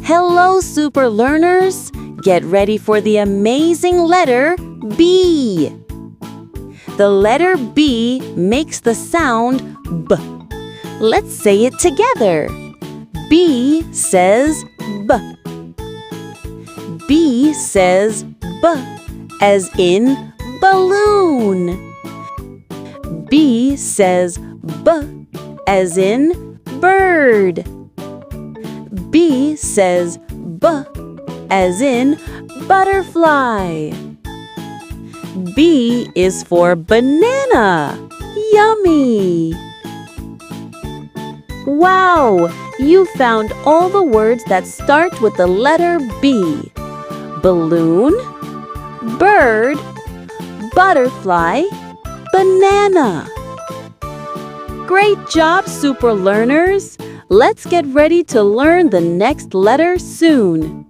Hello, super learners! Get ready for the amazing letter B. The letter B makes the sound B. Let's say it together. B says B. B says B, as in balloon. B says B, as in bird. B says B, as in butterfly. B is for banana. Yummy! Wow! You found all the words that start with the letter B. Balloon, bird, butterfly, banana. Great job, super learners! Let's get ready to learn the next letter soon.